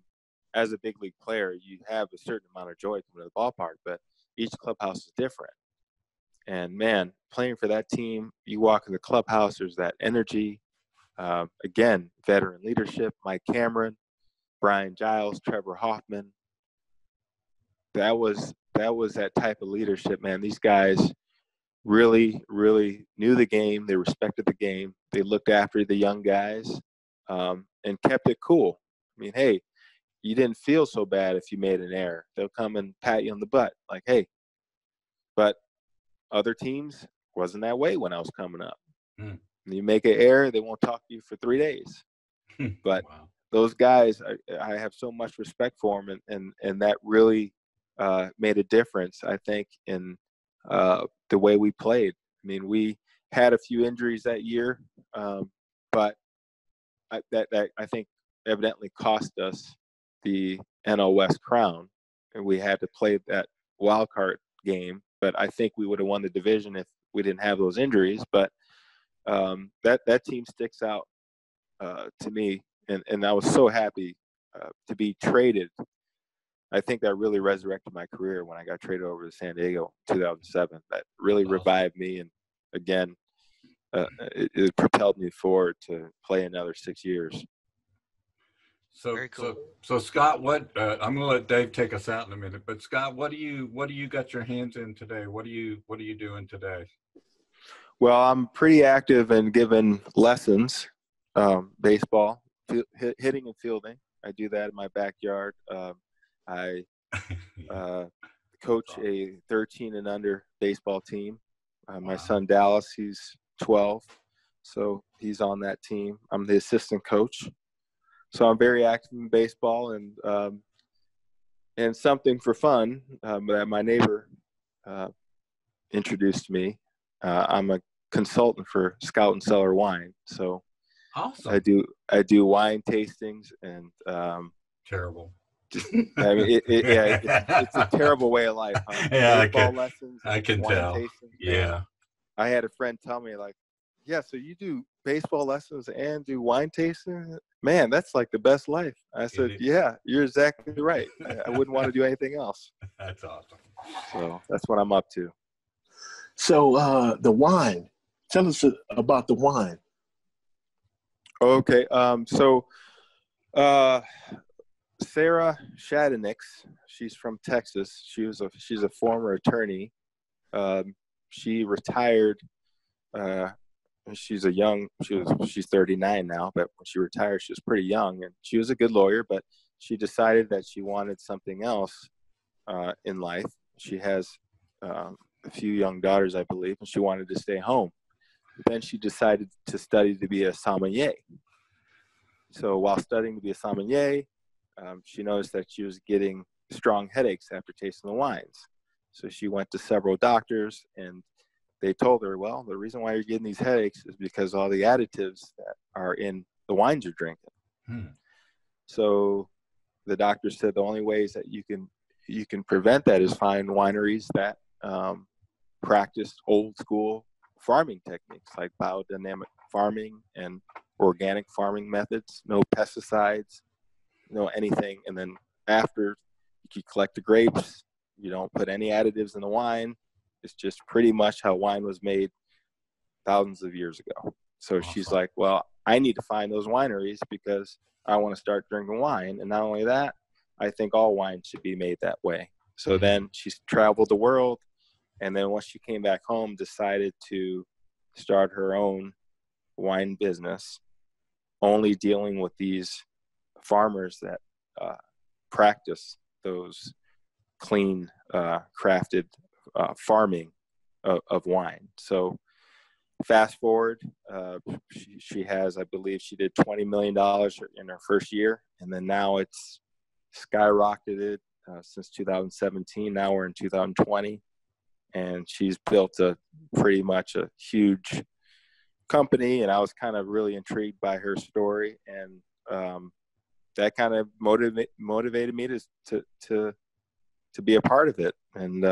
Speaker 4: as a big league player, you have a certain amount of joy coming to the ballpark, but each clubhouse is different. And man, playing for that team, you walk in the clubhouse, there's that energy. Again, veteran leadership, Mike Cameron, Brian Giles, Trevor Hoffman. That was that type of leadership, man. These guys really, really knew the game. They respected the game. They looked after the young guys and kept it cool. I mean, hey, you didn't feel so bad if you made an error. They'll come and pat you on the butt like, hey. But other teams wasn't that way when I was coming up. You make an error, they won't talk to you for 3 days. But those guys, I have so much respect for them, and that really made a difference, I think, in the way we played. I mean, we had a few injuries that year, but that I think evidently cost us the NL West crown, and we had to play that wild card game. But I think we would have won the division if we didn't have those injuries. But that team sticks out to me, and I was so happy to be traded. I think that really resurrected my career when I got traded over to San Diego in 2007. That really revived me, and again, it propelled me forward to play another 6 years.
Speaker 1: So,
Speaker 2: Very cool.
Speaker 1: so Scott, what I'm going to let Dave take us out in a minute. But Scott, what do you got your hands in today? What are you doing today?
Speaker 4: Well, I'm pretty active in giving lessons, baseball, hitting and fielding. I do that in my backyard. I coach a 13 and under baseball team. My son Dallas, he's 12, so he's on that team. I'm the assistant coach. So I'm very active in baseball and something for fun that my neighbor introduced me. I'm a consultant for Scout and Cellar Wine, so
Speaker 1: awesome.
Speaker 4: I do wine tastings and
Speaker 1: terrible.
Speaker 4: I mean, it's a terrible way of life. Huh?
Speaker 1: Yeah,
Speaker 4: baseball lessons.
Speaker 1: I can
Speaker 4: wine
Speaker 1: tell.
Speaker 4: Tastings,
Speaker 1: yeah.
Speaker 4: Man. I had a friend tell me like, yeah, so you do baseball lessons and do wine tasting? Man, that's like the best life. I said, yeah, you're exactly right. I wouldn't want to do anything else.
Speaker 1: That's awesome.
Speaker 4: So that's what I'm up to.
Speaker 3: So the wine, tell us about the wine.
Speaker 4: Okay. Sarah Shadinix, she's from Texas. She's a former attorney. She retired. She's 39 now, but when she retired, she was pretty young, and she was a good lawyer, but she decided that she wanted something else in life. She has a few young daughters, I believe, and she wanted to stay home. Then she decided to study to be a sommelier. So while studying to be a sommelier, she noticed that she was getting strong headaches after tasting the wines. So she went to several doctors, and they told her, well, the reason why you're getting these headaches is because all the additives that are in the wines you're drinking. So the doctor said the only ways that you can prevent that is find wineries that practice old school farming techniques like biodynamic farming and organic farming methods, no pesticides, no anything. And then after you collect the grapes, you don't put any additives in the wine. It's just pretty much how wine was made thousands of years ago. So she's like, well, I need to find those wineries because I want to start drinking wine. And not only that, I think all wine should be made that way. So then she's traveled the world. And then once she came back home, decided to start her own wine business, only dealing with these farmers that practice those clean, crafted farming of wine. So fast forward, she has, I believe she did $20 million in her first year. And then now it's skyrocketed since 2017. Now we're in 2020. And she's built pretty much a huge company. And I was kind of really intrigued by her story. And that kind of motivated me to be a part of it. And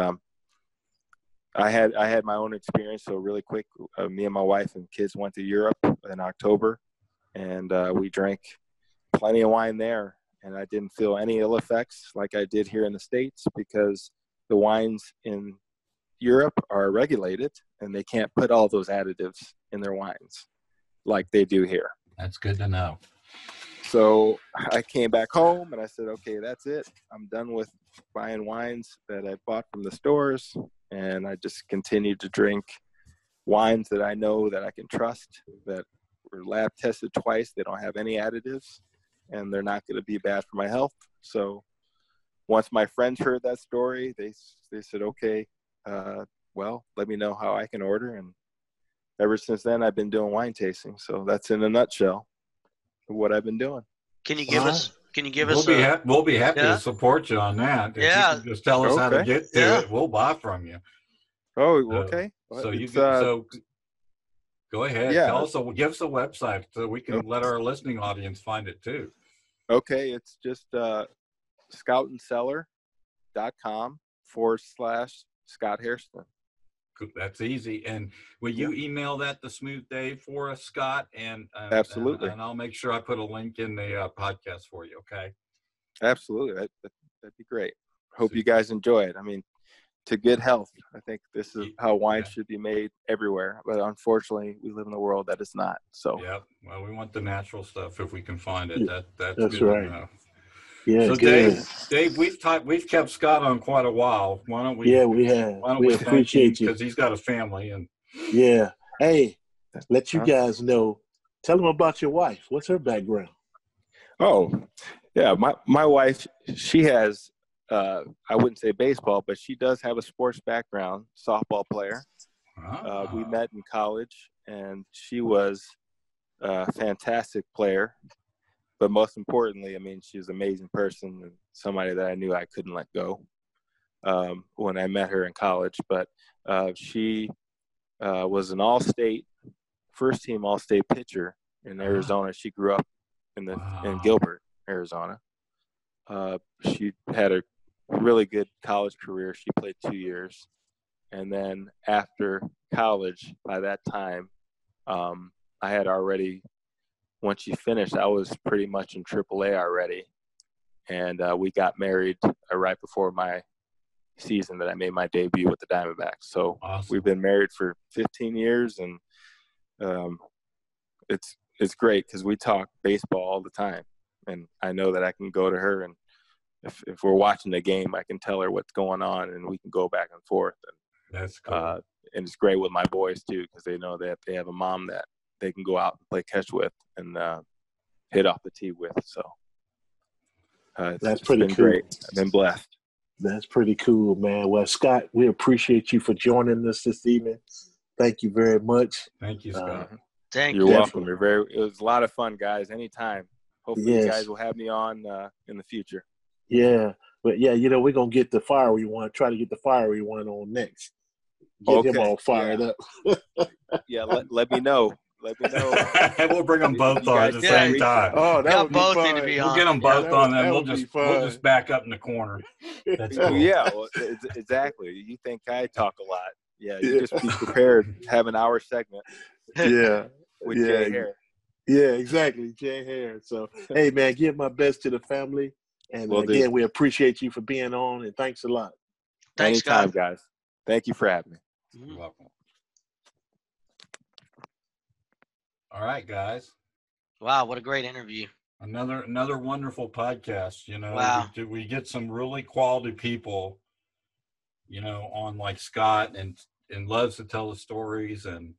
Speaker 4: I had my own experience. So really quick, me and my wife and kids went to Europe in October, and we drank plenty of wine there. And I didn't feel any ill effects like I did here in the States, because the wines in Europe are regulated and they can't put all those additives in their wines like they do here.
Speaker 1: That's good to know.
Speaker 4: So I came back home and I said, okay, that's it. I'm done with buying wines that I bought from the stores. And I just continued to drink wines that I know that I can trust, that were lab tested twice. They don't have any additives and they're not going to be bad for my health. So once my friends heard that story, they said, okay, well, let me know how I can order. And ever since then, I've been doing wine tasting. So that's in a nutshell what I've been doing.
Speaker 2: Can you give us? Can you give
Speaker 1: we'll
Speaker 2: us?
Speaker 1: We'll be happy to support you on that. If you can just tell us how to get to it, we'll buy from you.
Speaker 4: Oh, okay.
Speaker 1: So you can, go ahead.
Speaker 4: Yeah.
Speaker 1: Tell us, give us a website so we can let our listening audience find it too.
Speaker 4: Okay, it's just scoutandcellar.com/Scott Hairston.
Speaker 1: That's easy. And will you email that to Smooth Dave for us, Scott? And
Speaker 4: absolutely.
Speaker 1: And I'll make sure I put a link in the podcast for you. Okay.
Speaker 4: Absolutely. That'd be great. Hope you guys enjoy it. I mean, to good health. I think this is how wine should be made everywhere. But unfortunately, we live in a world that is not. So.
Speaker 1: Yeah. Well, we want the natural stuff if we can find it. That's good
Speaker 3: right.
Speaker 1: To know.
Speaker 3: Yeah,
Speaker 1: so
Speaker 3: good.
Speaker 1: Dave, we've kept Scott on quite a while. Why don't we?
Speaker 3: Yeah, we have.
Speaker 1: Why don't
Speaker 3: we appreciate you
Speaker 1: because he's got a family and.
Speaker 3: Yeah. Hey, let you guys know. Tell them about your wife. What's her background?
Speaker 4: Oh, yeah. My wife, she has. I wouldn't say baseball, but she does have a sports background. Softball player. We met in college, and she was a fantastic player. But most importantly, I mean, she's an amazing person and somebody that I knew I couldn't let go when I met her in college. But she was an all-state, first-team all-state pitcher in Arizona. She grew up in Gilbert, Arizona. She had a really good college career. She played 2 years. And then after college, by that time, I had already – once she finished, I was pretty much in AAA already. And we got married right before my season that I made my debut with the Diamondbacks. So We've been married for 15 years, and it's great because we talk baseball all the time. And I know that I can go to her, and if we're watching the game, I can tell her what's going on, and we can go back and forth. And,
Speaker 1: that's cool.
Speaker 4: And it's great with my boys, too, because they know that they have a mom that they can go out and play catch with and hit off the tee with. So
Speaker 3: that's pretty cool.
Speaker 4: Great. I've been blessed.
Speaker 3: That's pretty cool, man. Well, Scott, we appreciate you for joining us this evening. Thank you very much.
Speaker 1: Thank you, Scott.
Speaker 4: You're welcome. It was a lot of fun, guys. Anytime. hopefully you guys will have me on in the future.
Speaker 3: Yeah. But yeah, we're gonna get the fiery one. Try to get the fiery one on next. Get him all fired up.
Speaker 4: Yeah, let me know. Let me know.
Speaker 1: We'll bring them both
Speaker 4: You
Speaker 1: on
Speaker 4: guys
Speaker 1: at the
Speaker 2: Yeah.
Speaker 1: same time.
Speaker 3: Oh, that
Speaker 2: Y'all
Speaker 3: would be
Speaker 2: both
Speaker 3: fun.
Speaker 2: need to be
Speaker 1: We'll
Speaker 2: on.
Speaker 1: get them both on, and we'll
Speaker 3: would be
Speaker 1: just back up in the corner. That's cool.
Speaker 4: Yeah, well, exactly. You think I talk a lot? Yeah, you just be prepared. Have an hour segment.
Speaker 3: Yeah.
Speaker 4: With Jay Hare.
Speaker 3: Yeah, exactly, Jay Hare. So, hey, man, give my best to the family. And again, we appreciate you for being on, and thanks a lot.
Speaker 2: Thanks,
Speaker 4: Anytime, guys. Thank you for having me.
Speaker 1: You're welcome. All right, guys.
Speaker 2: Wow, what a great interview.
Speaker 1: Another wonderful podcast.
Speaker 2: Wow.
Speaker 1: We get some really quality people, on like Scott and loves to tell the stories, and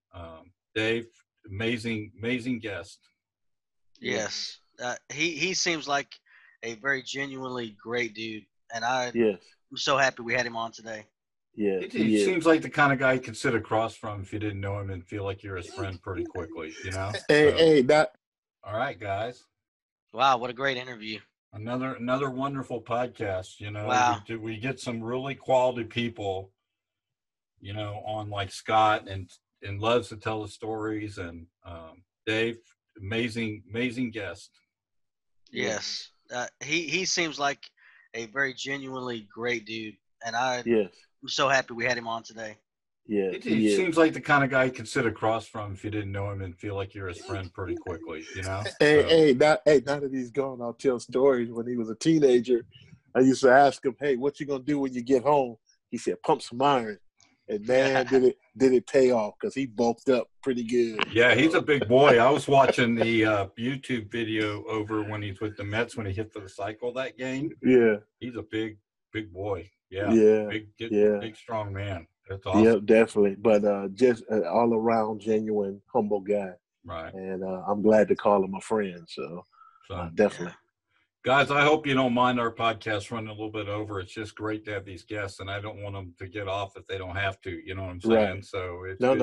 Speaker 1: Dave, amazing guest.
Speaker 2: Yes. He seems like a very genuinely great dude, and I'm so happy we had him on today.
Speaker 3: Yeah,
Speaker 1: he seems like the kind of guy you could sit across from if you didn't know him and feel like you're his friend pretty quickly, All right, guys.
Speaker 2: Wow, what a great interview.
Speaker 1: Another wonderful podcast.
Speaker 2: Wow.
Speaker 1: We get some really quality people, on like Scott and loves to tell the stories, and Dave, amazing guest.
Speaker 2: Yes. He seems like a very genuinely great dude, and I'm so happy we had him on today.
Speaker 3: Yeah,
Speaker 1: he seems like the kind of guy you could sit across from if you didn't know him and feel like you're his friend pretty quickly, Now
Speaker 3: that he's gone, I'll tell stories. When he was a teenager, I used to ask him, "Hey, what you gonna do when you get home?" He said, "Pump some iron." And man, did it pay off, because he bulked up pretty good.
Speaker 1: Yeah, he's a big boy. I was watching the YouTube video over when he's with the Mets when he hit for the cycle that game.
Speaker 3: Yeah,
Speaker 1: he's a big boy. Yeah, big strong man. That's awesome.
Speaker 3: Yeah, definitely. But just an all around genuine, humble guy.
Speaker 1: Right.
Speaker 3: And I'm glad to call him a friend. So definitely.
Speaker 1: Yeah. Guys, I hope you don't mind our podcast running a little bit over. It's just great to have these guests, and I don't want them to get off if they don't have to. You know what I'm saying?
Speaker 3: Right.
Speaker 1: So it's
Speaker 3: that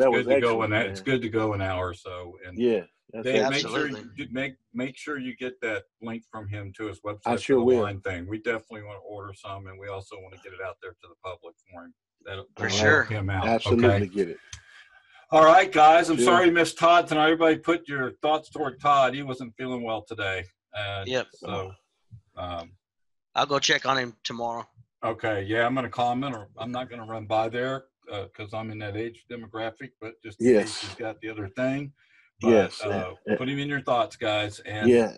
Speaker 3: was excellent.
Speaker 1: It's good to go an hour or so. And
Speaker 3: yeah,
Speaker 1: Dave, make sure you get that link from him to his website.
Speaker 3: I sure
Speaker 1: for the
Speaker 3: will.
Speaker 1: wine thing. We definitely want to order some, and we also want to get it out there to the public for him. That'll
Speaker 2: sure.
Speaker 1: help him out.
Speaker 3: Absolutely, get it.
Speaker 1: All right, guys. I'm sorry you missed Todd tonight. Everybody put your thoughts toward Todd. He wasn't feeling well today.
Speaker 2: Yep.
Speaker 1: So
Speaker 2: I'll go check on him tomorrow.
Speaker 1: Okay. Yeah, I'm going to call him in, or I'm not going to run by there because I'm in that age demographic, but just in case he's got the other thing. But, put him in your thoughts, guys. And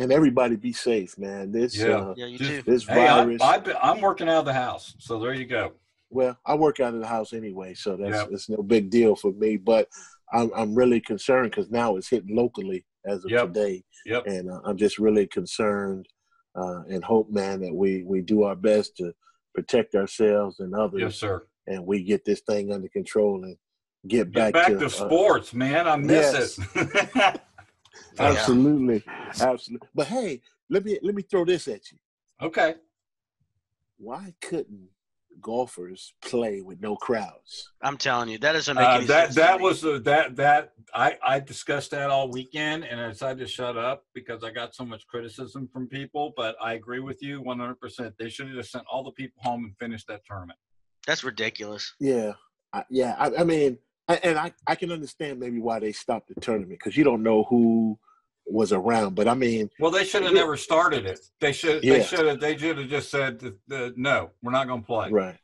Speaker 3: and everybody be safe, man. This
Speaker 2: you too.
Speaker 3: This virus.
Speaker 1: I'm working out of the house, so there you go.
Speaker 3: Well, I work out of the house anyway, so it's no big deal for me. But I'm really concerned because now it's hitting locally as of today.
Speaker 1: Yep.
Speaker 3: And I'm just really concerned and hope, man, that we do our best to protect ourselves and others.
Speaker 1: Yes, sir.
Speaker 3: And we get this thing under control and get back
Speaker 1: to sports, man. I miss it.
Speaker 3: Absolutely. But hey, let me throw this at you.
Speaker 1: Okay.
Speaker 3: Why couldn't golfers play with no crowds?
Speaker 2: I'm telling you, that doesn't make any sense.
Speaker 1: I discussed that all weekend, and I decided to shut up because I got so much criticism from people. But I agree with you 100%. They should have just sent all the people home and finished that tournament.
Speaker 2: That's ridiculous.
Speaker 3: Yeah. I mean, I can understand maybe why they stopped the tournament, because you don't know who was around. But I mean,
Speaker 1: well, they should have never started it. They should have just said no, we're not going to play.
Speaker 3: Right.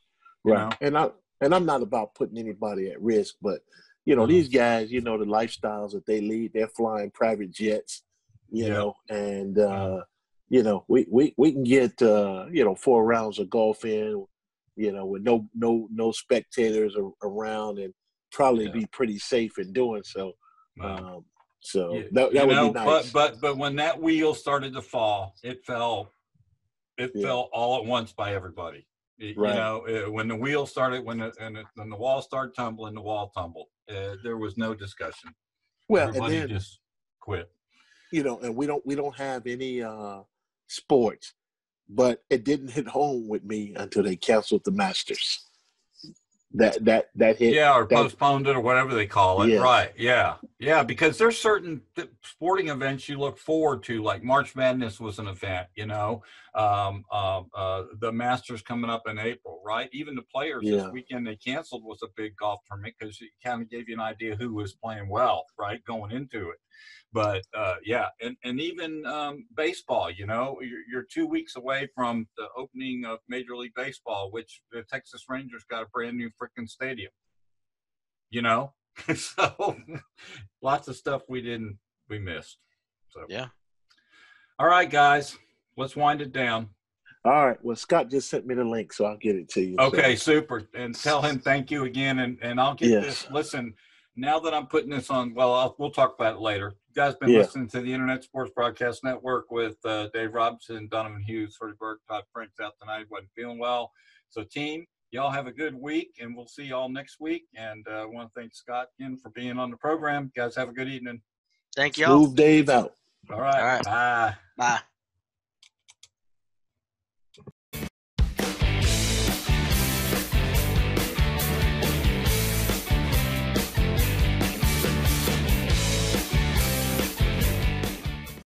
Speaker 3: And I'm not about putting anybody at risk, but these guys, the lifestyles that they lead, they're flying private jets, know, and we can get 4 rounds of golf in, with no spectators around, and probably be pretty safe in doing so. So that would be nice.
Speaker 1: But when that wheel started to fall, it fell all at once by everybody. When the wheel started, when the wall started tumbling, the wall tumbled. There was no discussion.
Speaker 3: Well,
Speaker 1: everybody
Speaker 3: and then,
Speaker 1: just quit.
Speaker 3: And we don't have any sports, but it didn't hit home with me until they canceled the Masters. that hit.
Speaker 1: Yeah, or
Speaker 3: that,
Speaker 1: postponed it or whatever they call it.
Speaker 3: Yes.
Speaker 1: Right. Yeah. Yeah. Because there's certain sporting events you look forward to, like March Madness was an event, the Masters coming up in April, right? Even the players this
Speaker 3: Yeah.
Speaker 1: weekend they canceled was a big golf tournament because it kind of gave you an idea who was playing well, right, going into it. But and even baseball, you're 2 weeks away from the opening of Major League Baseball, which the Texas Rangers got a brand new freaking stadium. So lots of stuff we missed. So
Speaker 2: yeah.
Speaker 1: All right, guys, let's wind it down.
Speaker 3: All right. Well, Scott just sent me the link, so I'll get it to you.
Speaker 1: Okay,
Speaker 3: so.
Speaker 1: super. And tell him thank you again, and I'll get this. Listen, now that I'm putting this on, we'll talk about it later. You guys been listening to the Internet Sports Broadcast Network with Dave Robinson, Donovan Hughes, Freddie Burke, Todd Franks out tonight. Wasn't feeling well. So, team, y'all have a good week, and we'll see y'all next week. And I want to thank Scott again for being on the program. You guys have a good evening.
Speaker 2: Thank you.
Speaker 3: Smooth Dave out.
Speaker 1: All right.
Speaker 2: All right.
Speaker 1: Bye.
Speaker 2: Bye.